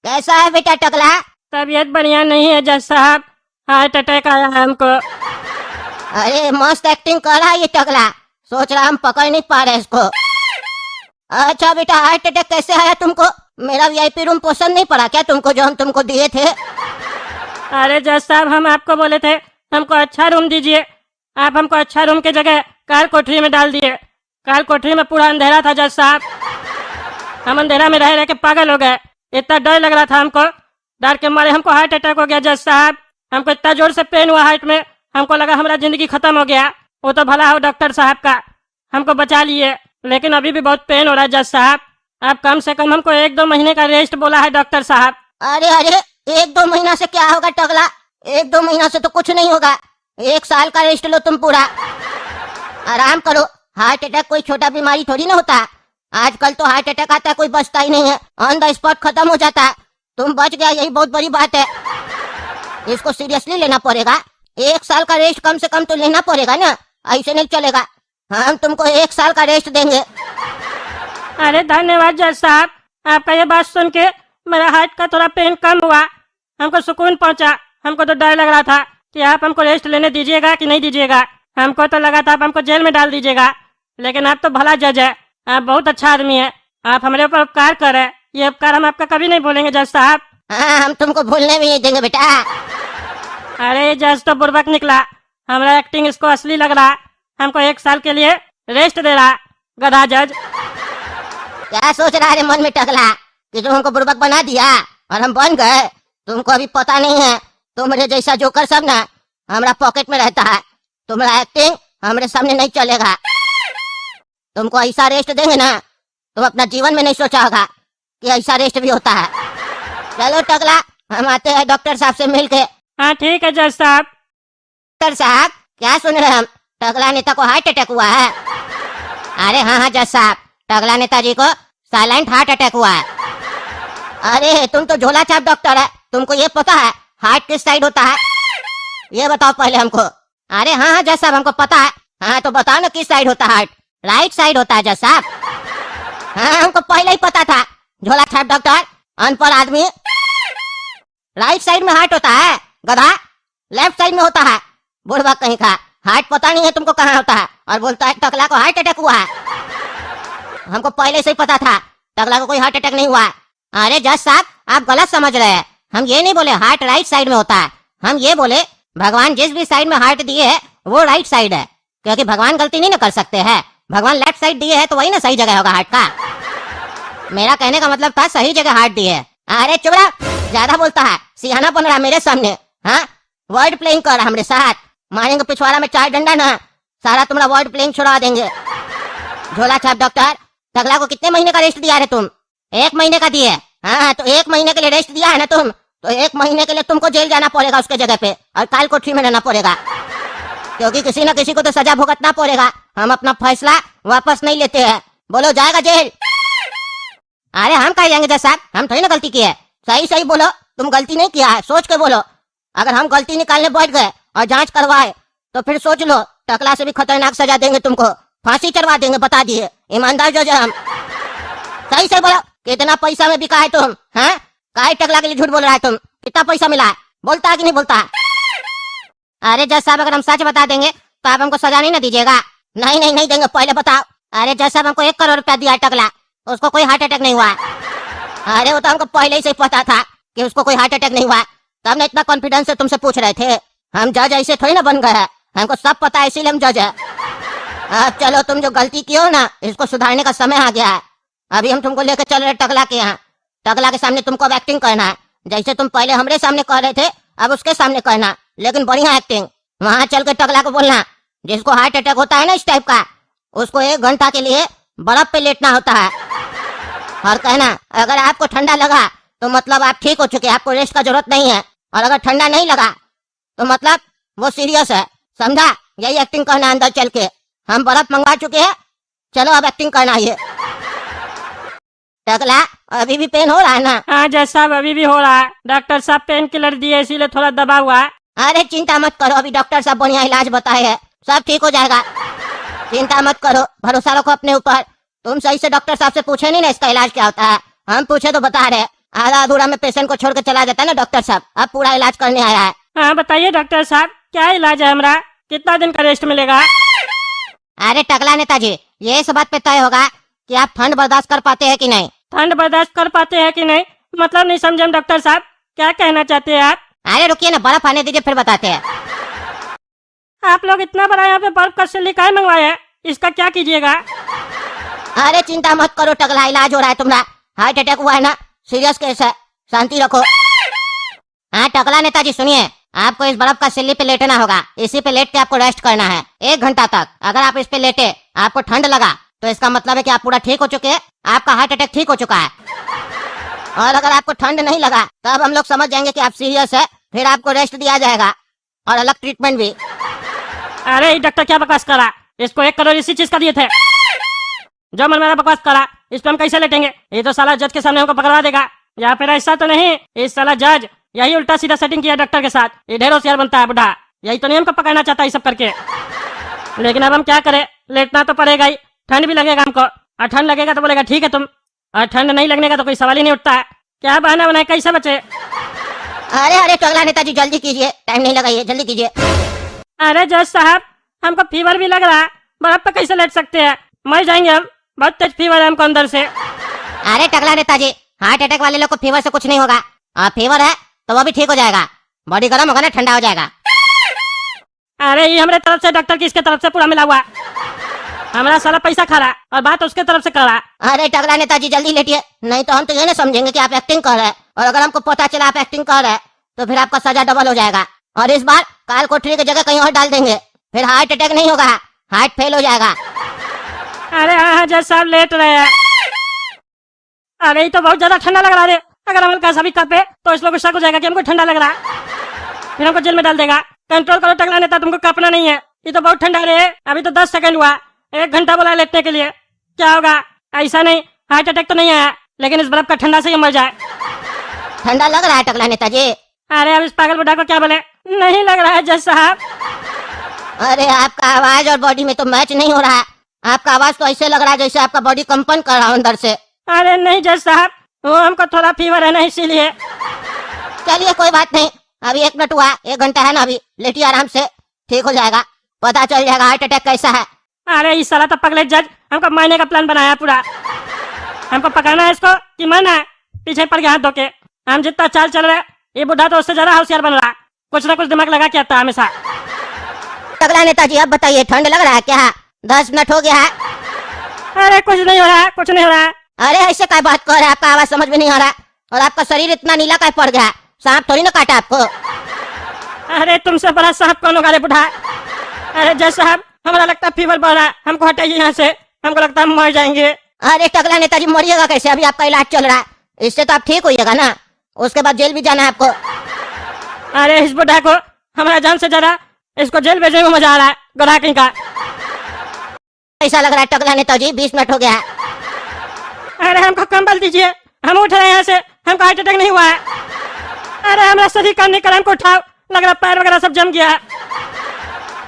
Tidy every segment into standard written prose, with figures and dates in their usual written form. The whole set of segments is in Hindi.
कैसा है बेटा टकला? तबीयत बढ़िया नहीं है जज साहब, हार्ट अटैक आया है हमको। अरे मस्त एक्टिंग कर रहा है ये टकला, सोच रहा हम पकड़ नहीं पा रहे इसको। अच्छा बेटा, हार्ट अटैक कैसे आया तुमको? मेरा वीआईपी रूम पसंद नहीं पड़ा क्या तुमको, जो हम तुमको दिए थे? अरे जज साहब, हम आपको बोले थे हमको अच्छा रूम दीजिए, आप हमको अच्छा रूम की जगह कार कोठरी में डाल दिए। कार कोठरी में पूरा अंधेरा था जज साहब, हम अंधेरा में रह रह के पागल हो गए। इतना डर लग रहा था हमको, डर के मारे हमको हार्ट अटैक हो गया जज साहब। हमको इतना जोर से पेन हुआ हार्ट में, हमको लगा हमारा जिंदगी खत्म हो गया। वो तो भला हो डॉक्टर साहब का, हमको बचा लिए, लेकिन अभी भी बहुत पेन हो रहा है जज साहब। आप कम से कम हमको 1-2 महीने का रेस्ट बोला है डॉक्टर साहब। अरे अरे, 1-2 महीना से क्या होगा टकला? 1-2 महीना से तो कुछ नहीं होगा, 1 साल का रेस्ट लो तुम पूरा। आराम करो, हार्ट अटैक कोई छोटा बीमारी थोड़ी ना होता। आजकल तो हार्ट अटैक आता है कोई बचता ही नहीं है, ऑन द स्पॉट खत्म हो जाता है। तुम बच गया, यही बहुत बड़ी बात है। इसको सीरियसली लेना पड़ेगा, 1 साल का रेस्ट कम से कम तो लेना पड़ेगा ना, ऐसे नहीं चलेगा। हम तुमको 1 साल का रेस्ट देंगे। अरे धन्यवाद जज साहब, आपका ये बात सुन के मेरा हार्ट का थोड़ा पेन कम हुआ, हमको सुकून पहुंचा। हमको तो डर लग रहा था कि आप हमको रेस्ट लेने दीजिएगा कि नहीं दीजिएगा। हमको तो लगा था आप हमको जेल में डाल दीजिएगा, लेकिन आप तो भला जज है, आप बहुत अच्छा आदमी है, आप हमारे ऊपर उपकार कर रहे हैं। ये उपकार हम आपका कभी नहीं भूलेंगे जज साहब। हाँ, हम तुमको भूलने भी नहीं देंगे बेटा। अरे जज तो बुर्बक निकला, हमारा एक्टिंग इसको असली लग रहा। हमको 1 साल के लिए रेस्ट दे रहा गधा जज। क्या सोच रहा है मन में टकला कि जो हमको बुर्बक बना दिया और हम बन गए? तुमको अभी पता नहीं है, तुम्हारे जैसा जोकर सब ना हमारा पॉकेट में रहता है। तुम्हारा एक्टिंग हमारे सामने नहीं चलेगा। तुमको ऐसा रेस्ट देंगे ना, तुम अपना जीवन में नहीं सोचा होगा कि ऐसा रेस्ट भी होता है। चलो टकला, हम आते हैं डॉक्टर साहब से मिलके। हाँ ठीक है जज साहब। डॉक्टर साहब, क्या सुन रहे हैं हम? टकला नेता को हार्ट अटैक हुआ है। अरे हाँ जज साहब, टकला नेताजी को साइलेंट हार्ट अटैक हुआ है। अरे तुम तो झोला छाप डॉक्टर है, तुमको ये पता है हार्ट किस साइड होता है? ये बताओ पहले हमको। अरे हाँ जज साहब, हमको पता है। हाँ तो बताओ ना किस साइड होता है हार्ट? राइट साइड होता है जज साहब। हाँ हमको पहले ही पता था, झोला छाप डॉक्टर अनपढ़ आदमी। राइट साइड में हार्ट होता है गधा, लेफ्ट साइड में होता है। बुढ़वा कहीं का, हार्ट पता नहीं है तुमको कहाँ होता है और बोलता है टकला को हार्ट अटैक हुआ है। हमको पहले से ही पता था टकला को कोई हार्ट अटैक नहीं हुआ है। अरे जज साहब, आप गलत समझ रहे हैं। हम ये नहीं बोले हार्ट राइट साइड में होता है, हम ये बोले भगवान जिस भी साइड में हार्ट दिए है वो राइट साइड है, क्योंकि भगवान गलती नहीं ना कर सकते हैं। भगवान लेफ्ट साइड दिए है तो वही ना सही जगह होगा हार्ट का। मेरा कहने का मतलब था सही जगह हार्ट दिए है। अरे चुप रहा, ज्यादा बोलता है, सियाना बन रहा मेरे सामने। हाँ, वर्ड प्लेइंग कर रहा हमारे साथ, मारेंगे पिछवाड़ा में 4 डंडा ना, सारा तुम्हारा वर्ड प्लेइंग छुड़ा देंगे। झोला छाप डॉक्टर, टकला को कितने महीने का रेस्ट दिया है तुम? 1 महीने का दिए। हाँ तो 1 महीने के लिए रेस्ट दिया है ना तुम, तो 1 महीने के लिए तुमको जेल जाना पड़ेगा उसके जगह पे, और काल कोठरी में रहना पड़ेगा, क्योंकि किसी न किसी को तो सजा भुगतना पड़ेगा। हम अपना फैसला वापस नहीं लेते हैं। बोलो जाएगा जेल? अरे हम कह जाएंगे जज साहब, हम थोड़ी ना गलती की है। सही सही बोलो, तुम गलती नहीं किया है, सोच के बोलो। अगर हम गलती निकालने बैठ गए और जांच करवाए तो फिर सोच लो, टकला से भी खतरनाक सजा देंगे तुमको, फांसी चढ़वा देंगे, बता दिए। ईमानदार जज हम। सही से बोलो, कितना पैसा में बिका है तुम? हाँ, काहे टकला के लिए झूठ बोल रहा है तुम? कितना पैसा मिला है, बोलता है कि नहीं बोलता? अरे जज साहब, अगर हम सच बता देंगे तो आप हमको सजा नहीं ना दीजिएगा? नहीं नहीं नहीं देंगे, पहले बताओ। अरे जज साहब, हमको 1 करोड़ रुपया दिया है टकला, उसको कोई हार्ट अटैक नहीं हुआ। अरे वो तो हमको पहले से ही पता था कि उसको कोई हार्ट अटैक नहीं हुआ, तब ना इतना कॉन्फिडेंस से तुमसे पूछ रहे थे। हम जज ऐसे थोड़ी ना बन गए हैं, हमको सब पता है, इसीलिए हम जज है। अब चलो, तुम जो गलती की हो ना, इसको सुधारने का समय आ गया है। अभी हम तुमको लेकर चल रहे टकला के यहाँ। टकला के सामने तुमको अब एक्टिंग करना है, जैसे तुम पहले हमारे सामने कर रहे थे, अब उसके सामने करना, लेकिन बढ़िया एक्टिंग। वहां चल के टकला को बोलना, जिसको हार्ट अटैक होता है ना इस टाइप का, उसको 1 घंटा के लिए बर्फ पे लेटना होता है, और कहना अगर आपको ठंडा लगा तो मतलब आप ठीक हो चुके, आपको रेस्ट का जरूरत नहीं है, और अगर ठंडा नहीं लगा तो मतलब वो सीरियस है, समझा? यही एक्टिंग करना अंदर चल के। हम बर्फ मंगवा चुके हैं, चलो अब एक्टिंग करना है। टकला, अभी भी पेन हो रहा है ना? हाँ जज साहब, अभी भी हो रहा है। डॉक्टर साहब पेन किलर दिए, इसीलिए थोड़ा दबा हुआ है। अरे चिंता मत करो, अभी डॉक्टर साहब बढ़िया इलाज बताए है, सब ठीक हो जाएगा। चिंता मत करो, भरोसा रखो अपने ऊपर। तुम सही से डॉक्टर साहब से पूछे नहीं ना इसका इलाज क्या होता है, हम पूछे तो बता रहे। आधा अधूरा में पेशेंट को छोड़ के चला जाता है ना डॉक्टर साहब। अब पूरा इलाज करने आया है। हाँ बताइए डॉक्टर साहब, क्या इलाज है हमारा? कितना दिन का रेस्ट मिलेगा? अरे टकला नेताजी, ये इस बात पे तय होगा कि आप ठंड बर्दाश्त कर पाते हैं कि नहीं। ठंड बर्दाश्त कर पाते हैं कि नहीं मतलब नहीं समझे हम डॉक्टर साहब, क्या कहना चाहते हैं आप? अरे रुकिए ना, बर्फ आने दीजिए फिर बताते हैं। आप लोग इतना बड़ा यहाँ पे बर्फ का सिल्ली काहे मंगवाए हैं? इसका क्या कीजिएगा? अरे चिंता मत करो टकला, इलाज हो रहा है तुम्हारा। हार्ट अटैक हुआ है ना, सीरियस केस है, शांति रखो। हाँ टकला नेताजी सुनिए, आपको इस बर्फ का सिल्ली पे लेटना होगा। इसी पे लेट के आपको रेस्ट करना है 1 घंटा तक। अगर आप इस पे लेटे, आपको ठंड लगा तो इसका मतलब है कि आप पूरा ठीक हो चुके हैं, आपका हार्ट अटैक ठीक हो चुका है। और अगर आपको ठंड नहीं लगा तब हम लोग समझ जाएंगे कि आप सीरियस है, फिर आपको रेस्ट दिया जाएगा और अलग ट्रीटमेंट भी। अरे ये डॉक्टर क्या बकवास करा? इसको 1 करोड़ इसी चीज का दिए थे। जो मन मेरा बकवास करा, इस पे हम कैसे लेटेंगे? ये तो साला जज के सामने हमको पकड़वा देगा। या फिर ऐसा तो नहीं, इस साला जज यही उल्टा सीधा सेटिंग किया डॉक्टर के साथ। ये ढेर होशियार बनता है बुढ़ा, यही तो नहीं हमको पकड़ना चाहता ये सब करके। लेकिन अब हम क्या करें, लेटना तो पड़ेगा ही। ठंड भी लगेगा हमको, और ठंड लगेगा तो बोलेगा ठीक है तुम, और ठंड नहीं लगने का तो कोई सवाल ही नहीं उठता है। क्या बहाना बनाए, कैसे बचे? अरे अरे टकला नेताजी जल्दी कीजिए, टाइम नहीं लगाइए, जल्दी कीजिए। अरे जज साहब, हमको फीवर भी लग रहा है, बर्फ पे कैसे लेट सकते हैं? मर जाएंगे हम, बहुत तेज फीवर है हमको अंदर से। अरे टकला नेताजी, हार्ट अटैक वाले लोग को फीवर से कुछ नहीं होगा। और फीवर है तो वो भी ठीक हो जाएगा, बॉडी गर्म होगा ना, ठंडा हो जाएगा। अरे ये हमारे तरफ से डॉक्टर की इसके तरफ से पूरा मिला हुआ है। हमारा साला पैसा खा रहा और बात उसके तरफ से कर रहा। अरे टकला नेताजी जल्दी लेटिए, नहीं तो हम तो ये ना समझेंगे कि आप एक्टिंग कर रहे हैं। और अगर हमको पता चला आप एक्टिंग कर रहे हैं तो फिर आपका सजा डबल हो जाएगा। और इस बार काल कोठरी की जगह कहीं और डाल देंगे, फिर हार्ट अटैक नहीं होगा, हार्ट फेल हो जाएगा। अरे हाँ जज साहब लेट रहे हैं। अरे ये तो बहुत ज्यादा ठंडा लग रहा है। अगर हम कैसा भी कपे तो इस लोग को शक हो जाएगा कि हमको ठंडा लग रहा है, फिर हमको जेल में डाल देगा। कंट्रोल करो टकला नेता, तुमको कपना नहीं है। ये तो बहुत ठंडा रे, अभी तो 10 सेकंड हुआ, 1 घंटा बोला लेटने के लिए। क्या होगा? ऐसा नहीं, हार्ट अटैक तो नहीं आया, लेकिन इस बर्फ का ठंडा से ही मर जाए। ठंडा लग रहा है टकला नेताजी? अरे अब इस पागल बुढ़ा को क्या बोले? नहीं लग रहा है जज साहब। अरे आपका आवाज और बॉडी में तो मैच नहीं हो रहा है। आपका आवाज तो ऐसे लग रहा है जैसे आपका बॉडी कंपन कर रहा है अंदर से। अरे नहीं जज साहब, वो हमको थोड़ा फीवर है ना, इसीलिए। चलिए कोई बात नहीं, अभी 1 मिनट हुआ, 1 घंटा है ना, अभी लेटिए आराम से, ठीक हो जाएगा, पता चल जाएगा हार्ट अटैक कैसा है। अरे इस साला तो पगले जज हमको मारने का प्लान बनाया पूरा। हमको पकड़ना है इसको कि मारना है? पीछे पड़ गया हाथ धो के। हम जितना चाल चल रहे, ये बुढ़ा तो उससे ज्यादा होशियार बन रहा। कुछ ना कुछ दिमाग लगा के आता हमेशा। टकला नेताजी अब बताइए, ठंड लग रहा है क्या? 10 मिनट हो गया है। अरे कुछ नहीं हो रहा है, कुछ नहीं हो रहा है। अरे ऐसे क्या बात कर रहे हैं, आपका आवाज समझ में नहीं आ रहा है। और आपका शरीर इतना नीला क्या पड़ गया है? सांप थोड़ी ना काटा आपको। अरे तुमसे बड़ा सांप कौन होगा रे बुढ़ा? अरे जज साहब, हमारा लगता है फीवर बढ़ रहा है, हमको हटाइए यहाँ से, हमको लगता है हम मर जाएंगे। अरे टकला नेताजी मरिएगा कैसे? अभी आपका इलाज चल रहा है, इससे तो आप ठीक होइएगा ना, उसके बाद जेल भी जाना है आपको। अरे इस बुढ़ा को हमारा जान से ज्यादा इसको जेल भेजने में मजा आ रहा है, गोरा कहीं का। ऐसा लग रहा है टकला नेताजी 20 मिनट हो गया है। अरे हमको कंबल दीजिए, हम उठ रहे हैं यहाँ से, हमको हार्ट अटैक नहीं हुआ है। अरे हमारा शरीर काम नहीं कर रहा, हमको उठाओ, लग रहा पैर वगैरह सब जम गया।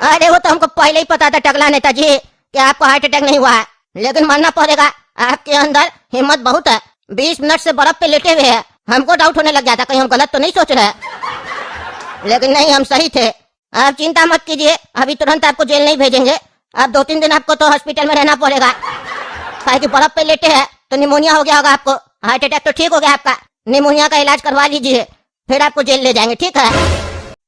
अरे वो तो हमको पहले ही पता था टकला नेताजी कि आपको हार्ट अटैक नहीं हुआ है, लेकिन मानना पड़ेगा आपके अंदर हिम्मत बहुत है। 20 मिनट से बर्फ पे लेटे हुए हैं, हमको डाउट होने लग जाता कहीं हम गलत तो नहीं सोच रहे, लेकिन नहीं, हम सही थे। आप चिंता मत कीजिए, अभी तुरंत आपको जेल नहीं भेजेंगे। आप 2-3 दिन आपको तो हॉस्पिटल में रहना पड़ेगा, काहे कि बर्फ पे लेटे हैं तो निमोनिया हो गया होगा आपको। हार्ट अटैक तो ठीक हो गया आपका, निमोनिया का इलाज करवा लीजिए, फिर आपको जेल ले जाएंगे, ठीक है?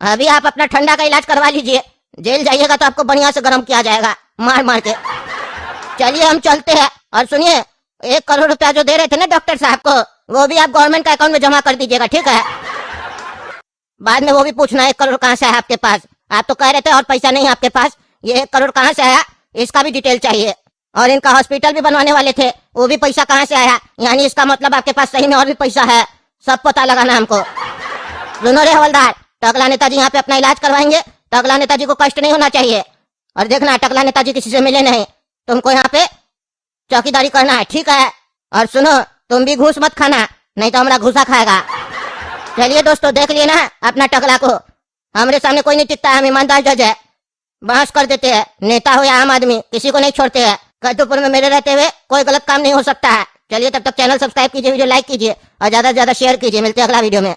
अभी आप अपना ठंडा का इलाज करवा लीजिए, जेल जाइएगा तो आपको बढ़िया से गर्म किया जाएगा मार मार के। चलिए हम चलते हैं। और सुनिए, 1 करोड़ रुपया जो दे रहे थे ना डॉक्टर साहब को, वो भी आप गवर्नमेंट का अकाउंट में जमा कर दीजिएगा, ठीक है? बाद में वो भी पूछना 1 करोड़ कहाँ से आया आपके पास। आप तो कह रहे थे और पैसा नहीं आपके पास, ये 1 करोड़ कहाँ से आया इसका भी डिटेल चाहिए। और इनका हॉस्पिटल भी बनवाने वाले थे, वो भी पैसा कहाँ से आया, यानी इसका मतलब आपके पास सही में और भी पैसा है, सब पता लगाना हमको। सुनो रे हवलदार, टकला नेताजी यहाँ पे अपना इलाज करवाएंगे, टकला नेताजी को कष्ट नहीं होना चाहिए। और देखना टकला नेताजी किसी से मिले नहीं, तुमको यहाँ पे चौकीदारी करना है, ठीक है? और सुनो, तुम भी घूस मत खाना, नहीं तो हमारा घूसा खाएगा। चलिए दोस्तों, देख लिए ना अपना टकला को, हमारे सामने कोई नहीं टिकता है, हम ईमानदार जज है, बहस कर देते हैं, नेता हो या आम आदमी किसी को नहीं छोड़ते हैं। कद्दूपुर में मेरे रहते हुए कोई गलत काम नहीं हो सकता है, चलिए तब तक चैनल सब्सक्राइब कीजिए, वीडियो लाइक कीजिए और ज्यादा से ज्यादा शेयर कीजिए। मिलते हैं अगला वीडियो में।